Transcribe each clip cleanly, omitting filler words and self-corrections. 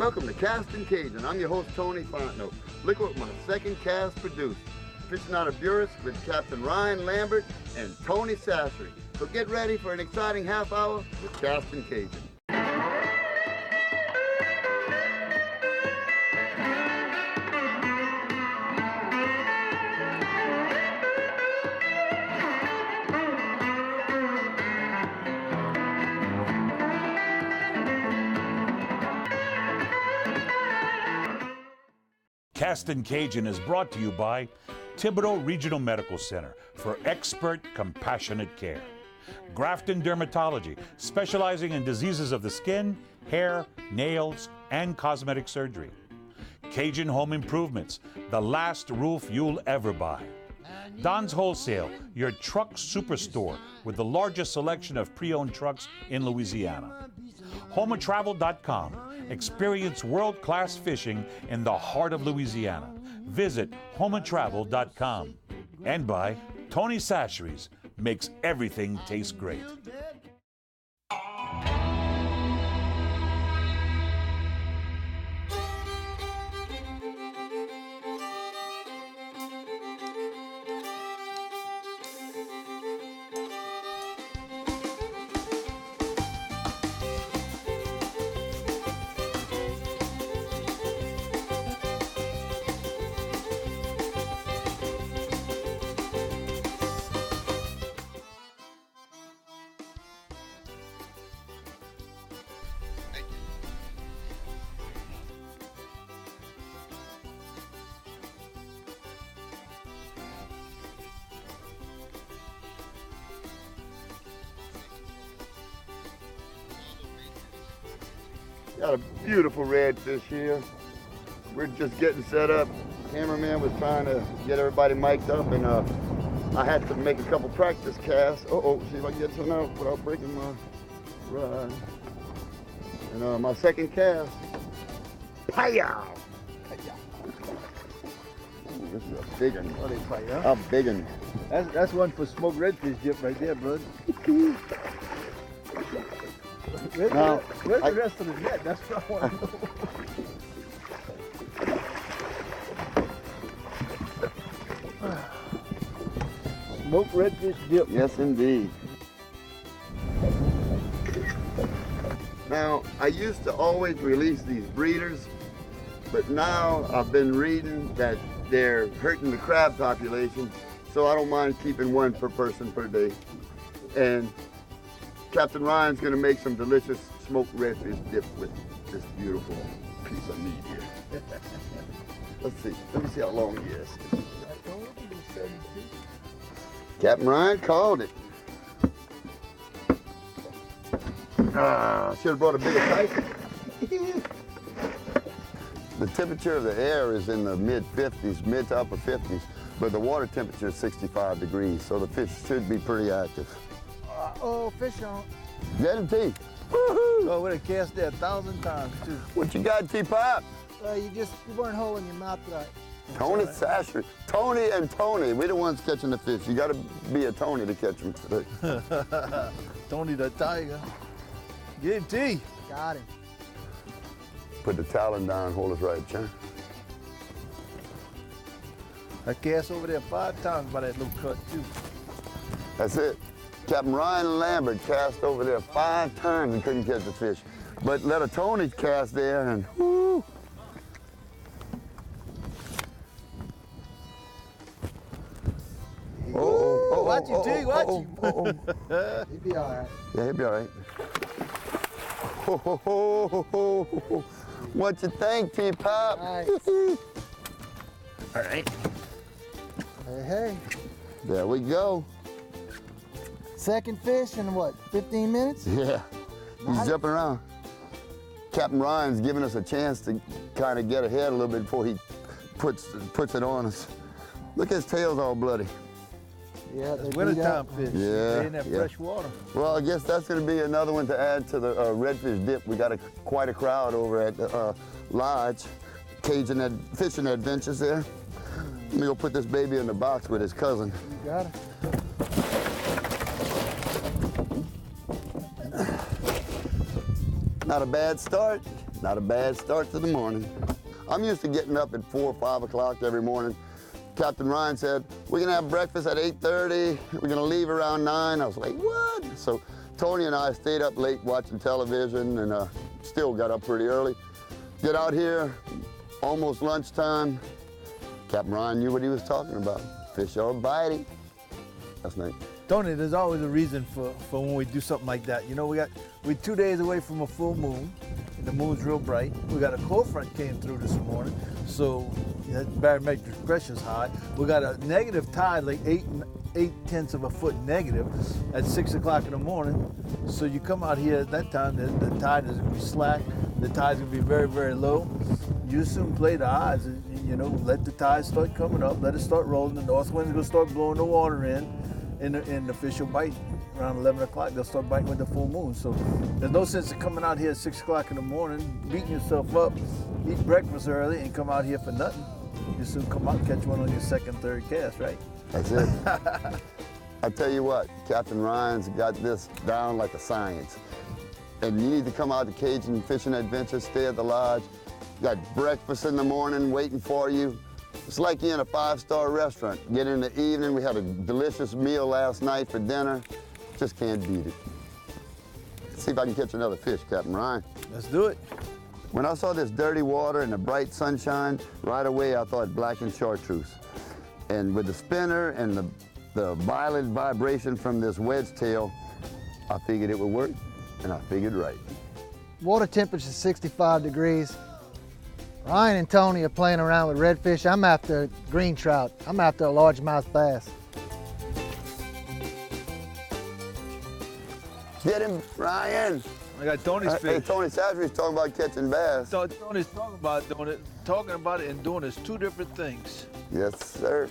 Welcome to Castin Cajun. I'm your host, Tony Fontenot. Look what my second cast produced. Fishing out of Buras with Captain Ryan Lambert and Tony Sassery. So get ready for an exciting half hour with Castin Cajun. Castin Cajun is brought to you by Thibodaux Regional Medical Center for expert, compassionate care. Grafton Dermatology, specializing in diseases of the skin, hair, nails, and cosmetic surgery. Cajun Home Improvements, the last roof you'll ever buy. Don's Wholesale, your truck superstore with the largest selection of pre-owned trucks in Louisiana. HomeAndTravel.com. Experience world-class fishing in the heart of Louisiana. Visit HomeAndTravel.com. And by Tony Sassery's, makes everything taste great. Got a beautiful redfish here. We're just getting set up. Cameraman was trying to get everybody mic'd up, and I had to make a couple practice casts. See if I can get some out without breaking my rod. And my second cast. Paya! This is a big one. Oh, they paya. A big one. That's one for smoked redfish dip right there, bud. Where's the rest of the net? That's what I want to know. Smoked redfish dip. Yes, indeed. Now, I used to always release these breeders, but now I've been reading that they're hurting the crab population, so I don't mind keeping one per person per day. And Captain Ryan's gonna make some delicious smoked redfish dip with this beautiful piece of meat here. Let's see. Let me see how long he is. Captain Ryan called it. Should have brought a bigger Tyson. The temperature of the air is in the mid-50s, mid to upper 50s, but the water temperature is 65 degrees, so the fish should be pretty active. Fish on. Get him, T. Woohoo! Oh, we'd have cast that 1,000 times, too. What you got, T-Pop? You weren't holding your mouth right. Tony Sassery. Tony and Tony. We're the ones catching the fish. You got to be a Tony to catch them. Tony the Tiger. Get him, T. Got him. Put the talon down, hold it right, John. I cast over there 5 times by that little cut, too. That's it. Captain Ryan Lambert cast over there 5 times and couldn't catch the fish. But let a Tony cast there and whoo. Watch him, T, watch him. He'll be all right. Yeah, he'll be all right. What you think, T-Pop? Nice. All right. Hey. There we go. Second fish in what, 15 minutes? Yeah, he's jumping around. Captain Ryan's giving us a chance to kind of get ahead a little bit before he puts it on us. Look, his tail's all bloody. Yeah, That's wintertime fish. Yeah, They're in that fresh water. Well, I guess that's going to be another one to add to the redfish dip. We got quite a crowd over at the Lodge, Cajun Fishing Adventures there. Let me go put this baby in the box with his cousin. You got it. Not a bad start. Not a bad start to the morning. I'm used to getting up at 4 or 5 o'clock every morning. Captain Ryan said, we're gonna have breakfast at 8:30. We're gonna leave around 9. I was like, what? So Tony and I stayed up late watching television and still got up pretty early. Get out here, almost lunchtime. Captain Ryan knew what he was talking about. Fish are biting. That's nice. Tony, there's always a reason for when we do something like that. You know, we're 2 days away from a full moon. And the moon's real bright. We got a cold front came through this morning, so that barometric pressure's high. We got a negative tide, like 8/10 of a foot negative at 6 o'clock in the morning. So you come out here at that time, the tide is gonna be slack. The tide's gonna be very, very low. You soon play the odds, you know, let the tide start coming up, let it start rolling. The north wind's gonna start blowing the water in, and the fish will bite. Around 11 o'clock, they'll start biting with the full moon. So there's no sense in coming out here at 6 o'clock in the morning, beating yourself up, eat breakfast early, and come out here for nothing. You soon come out and catch one on your second, third cast, right? That's it. I tell you what, Captain Ryan's got this down like a science. And you need to come out to Cajun Fishing Adventures, stay at the lodge. You got breakfast in the morning waiting for you. It's like you're in a 5-star restaurant. Get in the evening, we had a delicious meal last night for dinner. Just can't beat it. Let's see if I can catch another fish, Captain Ryan. Let's do it. When I saw this dirty water and the bright sunshine, right away I thought blackened chartreuse. And with the spinner and the violet vibration from this wedge tail, I figured it would work, and I figured right. Water temperature is 65 degrees. Ryan and Tony are playing around with redfish. I'm after green trout. I'm after a largemouth bass. Get him, Ryan. I got Tony's fish. Hey, Tony Sassery's talking about catching bass. Tony's talking about doing it. Talking about it and doing it is two different things. Yes, sir.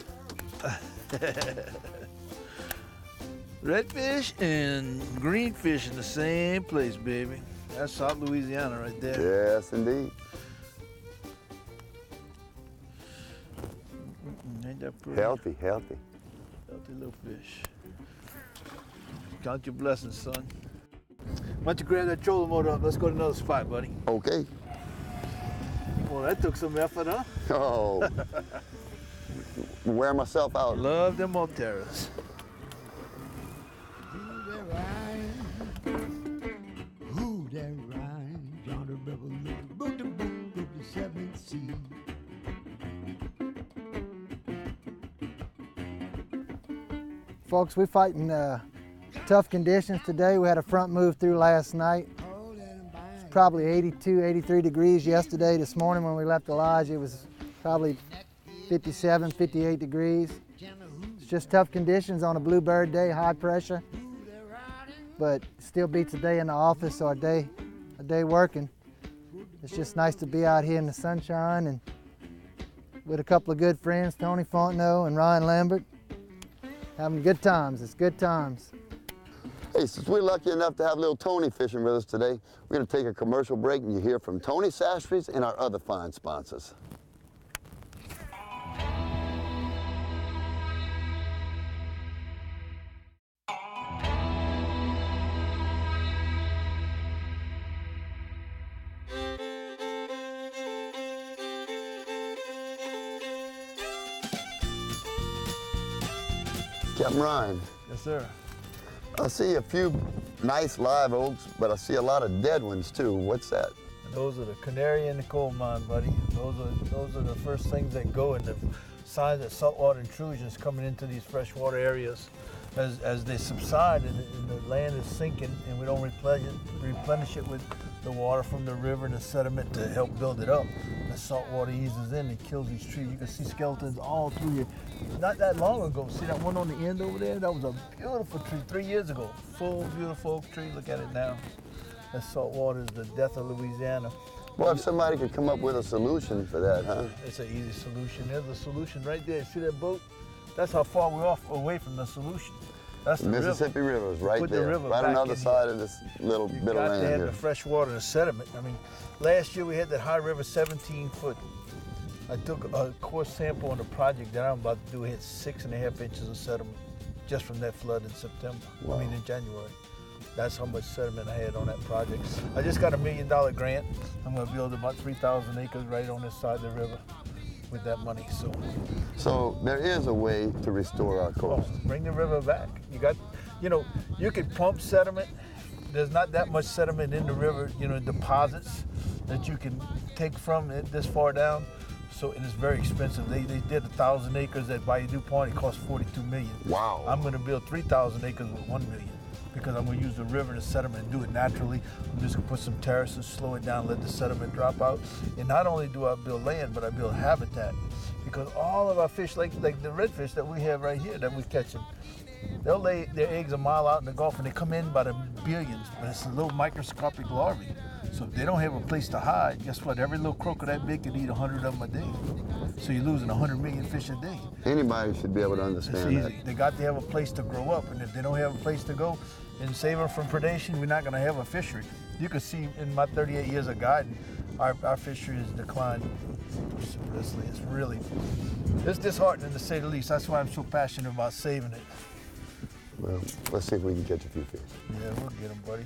Redfish and greenfish in the same place, baby. That's South Louisiana right there. Yes, indeed. Ain't that pretty? Healthy, healthy. Healthy little fish. Count your blessings, son. Why don't you grab that trolling motor up? Let's go to another spot, buddy. Okay. Well, that took some effort, huh? Oh. Wear myself out. Love them Monteras. Folks, we're fighting tough conditions today. We had a front move through last night. It's probably 82, 83 degrees yesterday. This morning when we left the lodge, it was probably 57, 58 degrees. It's just tough conditions on a bluebird day, high pressure. But still beats a day in the office or a day working. It's just nice to be out here in the sunshine and with a couple of good friends, Tony Fontenot and Ryan Lambert. Having good times, it's good times. Hey, since we're lucky enough to have little Tony fishing with us today, we're gonna take a commercial break and you hear from Tony Sastries and our other fine sponsors. Captain Ryan. Yes, sir. I see a few nice live oaks, but I see a lot of dead ones too. What's that? And those are the canary in the coal mine, buddy. Those are the first things that go in the signs that saltwater intrusion is coming into these freshwater areas. As they subside and the land is sinking and we don't replenish it with the water from the river and the sediment to help build it up. The salt water eases in and kills these trees. You can see skeletons all through here. Not that long ago, see that one on the end over there? That was a beautiful tree 3 years ago. Full, beautiful oak tree. Look at it now. That salt water is the death of Louisiana. Well, if somebody could come up with a solution for that, huh? It's an easy solution. There's a solution right there. See that boat? That's how far we're away from the solution. That's the Mississippi River is right there, right on the other side of this little bit of land here. You got to have here. the fresh water and the sediment. I mean, last year we had that high river 17 foot. I took a core sample on the project that I'm about to do. We had 6.5 inches of sediment just from that flood in September. Wow. I mean in January. That's how much sediment I had on that project. I just got $1 million grant. I'm going to build about 3,000 acres right on this side of the river with that money. So there is a way to restore our coast. Bring the river back. You could pump sediment. There's not that much sediment in the river, deposits that you can take from it this far down. So, and it's very expensive. They did 1,000 acres at Bayou DuPont. It cost $42 million. Wow. I'm going to build 3,000 acres with $1 million because I'm going to use the river to sediment and do it naturally. I'm just going to put some terraces, slow it down, let the sediment drop out. And not only do I build land, but I build habitat because all of our fish, like the redfish that we have right here that we're catching, they'll lay their eggs a mile out in the Gulf and they come in by the billions, but it's a little microscopic larvae. So if they don't have a place to hide, guess what? Every little croaker that big can eat 100 of them a day. So you're losing 100 million fish a day. Anybody should be able to understand it's that. easy. They got to have a place to grow up, and if they don't have a place to go and save them from predation, we're not going to have a fishery. You can see in my 38 years of guiding, our fishery has declined precipitously. It's disheartening to say the least. That's why I'm so passionate about saving it. Well, let's see if we can catch a few fish. Yeah, we'll get them, buddy.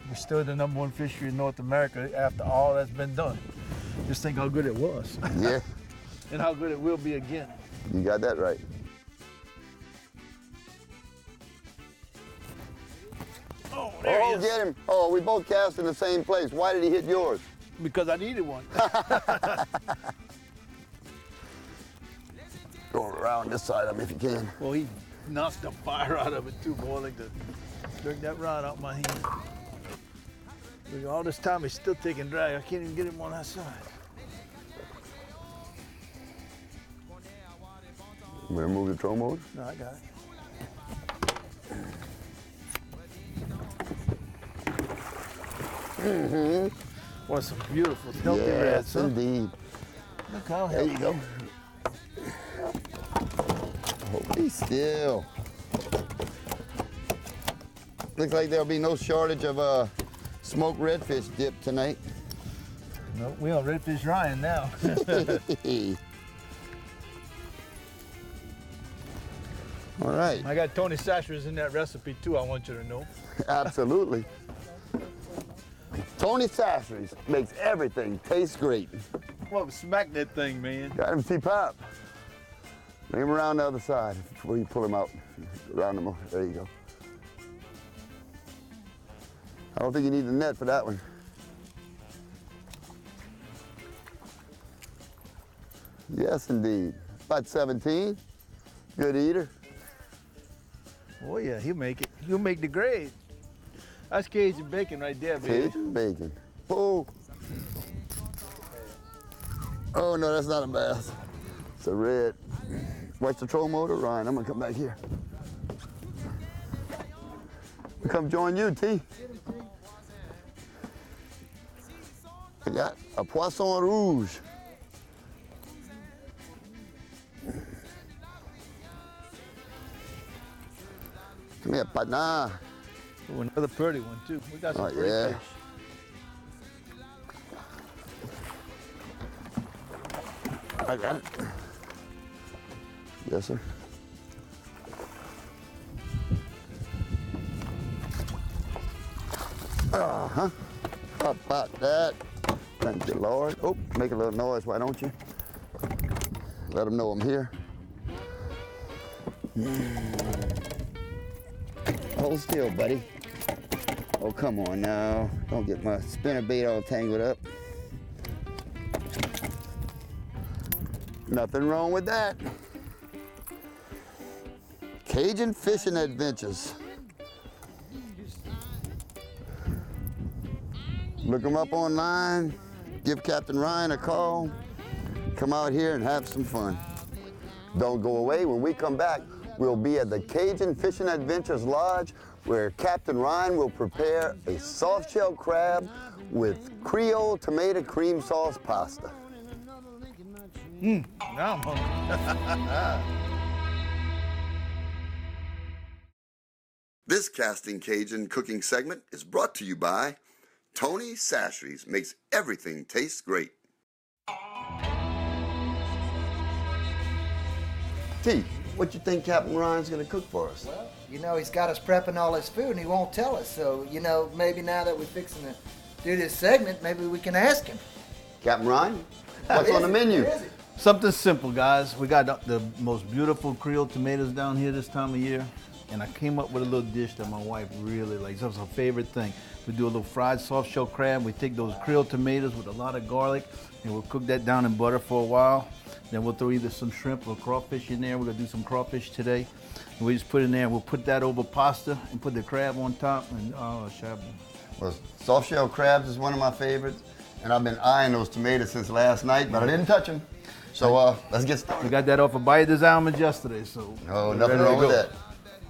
We're still the #1 fishery in North America after all that's been done. Just think how good it was. Yeah. And how good it will be again. You got that right. Oh, there he is. Get him. Oh, we both cast in the same place. Why did he hit yours? Because I needed one. Go around this side of him if you can. Well, he knocked the fire out of it too, boy. Like to drink that rod out my hand. Look, all this time he's still taking drag. I can't even get him on that side. I'm gonna move the troll motor. No, I got it. Mm-hmm. What some beautiful, healthy yes, rats, huh? indeed. Look how There healthy. you go. Oh, be still. Looks like there'll be no shortage of smoked redfish dip tonight. No, we on redfish Ryan now. All right. I got Tony Sashers in that recipe too, I want you to know. Absolutely. Tony Sassery's makes everything taste great. Well, smack that thing, man. Got him, T-Pop. Bring him around the other side before you pull him out. Around him. There you go. I don't think you need the net for that one. Yes, indeed. About 17. Good eater. Oh yeah, he'll make it. He'll make the grade. That's Cajun bacon right there, baby. Cajun bacon. Oh. Oh no, that's not a bass. It's a red. Watch the troll motor, Ryan. I'm gonna come back here. We come join you, T. I got a poisson rouge. Come here, partner. Oh, another pretty one too. We got some pretty yeah. fish. I got it. Yes, sir. Uh-huh. How about that? Thank you, Lord. Oh, make a little noise, why don't you? Let them know I'm here. Hold still, buddy. Oh, come on now. Don't get my spinnerbait all tangled up. Nothing wrong with that. Cajun fishing adventures. Look them up online. Give Captain Ryan a call. Come out here and have some fun. Don't go away. When we come back, we'll be at the Cajun Fishing Adventures Lodge, where Captain Ryan will prepare a soft-shell crab with Creole tomato cream sauce pasta. Now I'm hungry. This Casting Cajun cooking segment is brought to you by Tony Sasheries. Makes everything taste great. T, What you think Captain Ryan's gonna cook for us? Well, you know, he's got us prepping all his food and he won't tell us. So, you know, maybe now that we're fixing to do this segment, maybe we can ask him. Captain Ryan, what's on the menu? What is it? Something simple, guys. We got the most beautiful Creole tomatoes down here this time of year. And I came up with a little dish that my wife really likes. That's her favorite thing. We do a little fried soft shell crab. We take those Creole tomatoes with a lot of garlic and we'll cook that down in butter for a while. Then we'll throw either some shrimp or crawfish in there. We're gonna do some crawfish today. And we just put it in there and we'll put that over pasta and put the crab on top and oh, shabba. Well, soft shell crabs is one of my favorites. And I've been eyeing those tomatoes since last night, but I didn't touch them. So let's get started. We got that off of Bayada's Almonds yesterday, so. Oh, nothing wrong with that.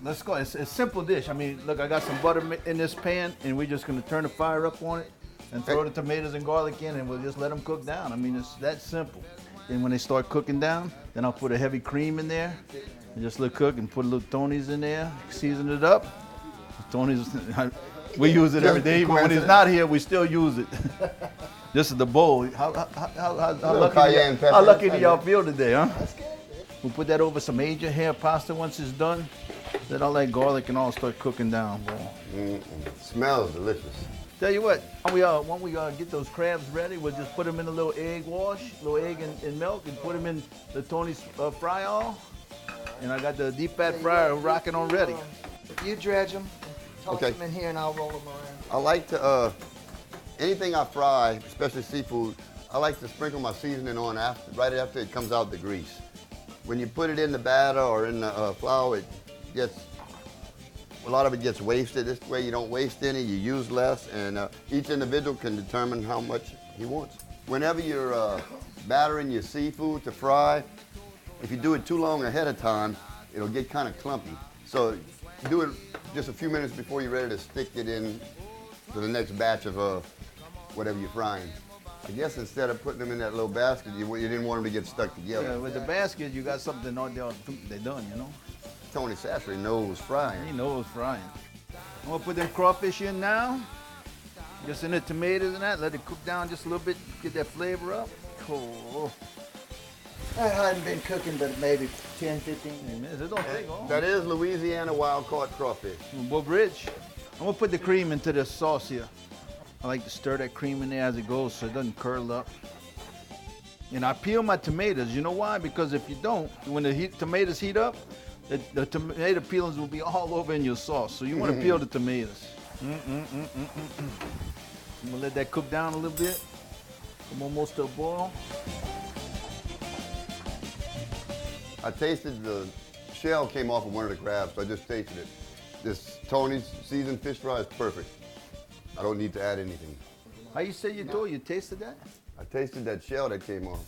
Let's go. It's a simple dish. I mean, look, I got some butter in this pan, and we're just gonna turn the fire up on it and throw the tomatoes and garlic in, and we'll just let them cook down. I mean, it's that simple. And when they start cooking down, then I'll put a heavy cream in there and just let it cook and put a little Tony's in there, season it up. Tony's, we use it every day. Even when he's not here, we still use it. This is the bowl. How lucky do y'all feel today, huh? We'll put that over some Asian hair pasta once it's done. Then all that garlic and all start cooking down, boy. Smells delicious. Tell you what, when we get those crabs ready, we'll just put them in a little egg wash, little egg and milk, and put them in the Tony's fry all. And I got the deep fat fryer rocking on ready. You dredge them, toss Okay. them in here, and I'll roll them around. I like to, anything I fry, especially seafood, I like to sprinkle my seasoning on right after it comes out the grease. When you put it in the batter or in the flour, a lot of it gets wasted. This way you don't waste any, you use less, and each individual can determine how much he wants. Whenever you're battering your seafood to fry, if you do it too long ahead of time, it'll get kind of clumpy. So do it just a few minutes before you're ready to stick it in to the next batch of whatever you're frying. I guess instead of putting them in that little basket, you didn't want them to get stuck together. Yeah, with the basket, you got something on there, they're done, you know? Tony Sassery knows frying. He knows frying. I'm gonna put them crawfish in now. Just in the tomatoes and that, let it cook down just a little bit, get that flavor up. Cool. I hadn't been cooking but maybe 10, 15 minutes. It don't take long. That is Louisiana wild-caught crawfish. Well, Rich, I'm gonna put the cream into this sauce here. I like to stir that cream in there as it goes so it doesn't curl up. And I peel my tomatoes. You know why? Because if you don't, when the tomatoes heat up, the tomato peelings will be all over in your sauce. So you want to peel the tomatoes. I'm gonna let that cook down a little bit. I'm almost to a boil. I tasted the shell came off of one of the crabs, so I just tasted it. This Tony's seasoned fish fry is perfect. I don't need to add anything. How you say you told you tasted that? I tasted that shell that came off.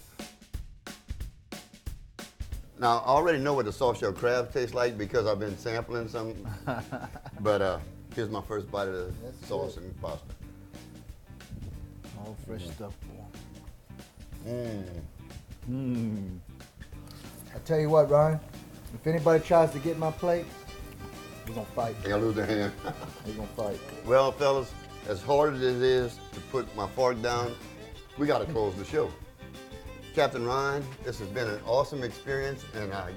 Now, I already know what the soft shell crab tastes like because I've been sampling some. But here's my first bite of the sauce and pasta. All fresh stuff, boy. I tell you what, Ryan, if anybody tries to get my plate, we're gonna fight. They're gonna lose their hand. We're gonna fight. Well, fellas, as hard as it is to put my fork down, we gotta close the show. Captain Ryan, this has been an awesome experience, and I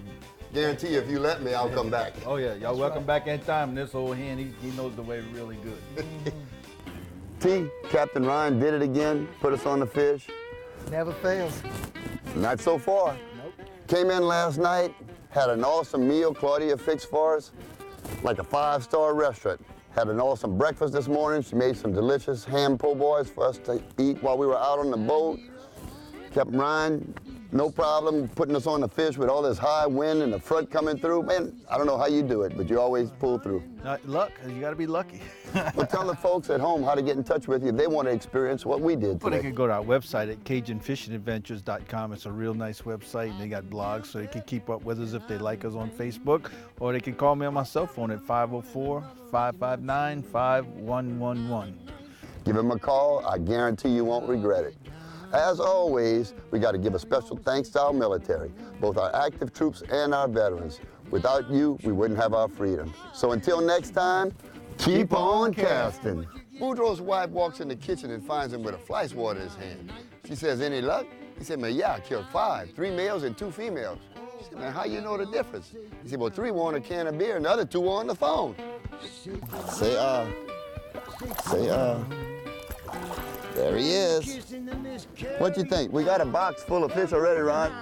guarantee you, if you let me, I'll come back. Oh yeah, y'all welcome back anytime. And this old hand, he knows the way really good. T, Captain Ryan did it again, put us on the fish. Never fails. Not so far. Nope. Came in last night, had an awesome meal Claudia fixed for us, like a 5-star restaurant. Had an awesome breakfast this morning. She made some delicious ham po' boys for us to eat while we were out on the boat. Captain Ryan, no problem putting us on the fish with all this high wind and the front coming through. Man, I don't know how you do it, but you always pull through. Luck, you gotta be lucky. Well, tell the folks at home how to get in touch with you if they want to experience what we did Well, they today. can go to our website at CajunFishingAdventures.com. It's a real nice website, and they got blogs, so they can keep up with us if they like us on Facebook, or they can call me on my cell phone at 504-559-5111. Give them a call. I guarantee you won't regret it. As always, we got to give a special thanks to our military, both our active troops and our veterans. Without you, we wouldn't have our freedom. So until next time, keep on casting. Boudreaux's wife walks in the kitchen and finds him with a fly swatter in his hand. She says, "Any luck?" He said, "Man, yeah, I killed 5, 3 males and 2 females." I said, man, how you know the difference? He said, well, 3 want a can of beer and the other 2 on the phone. Say, there he is. What you think? We got a box full of fish already, Ron.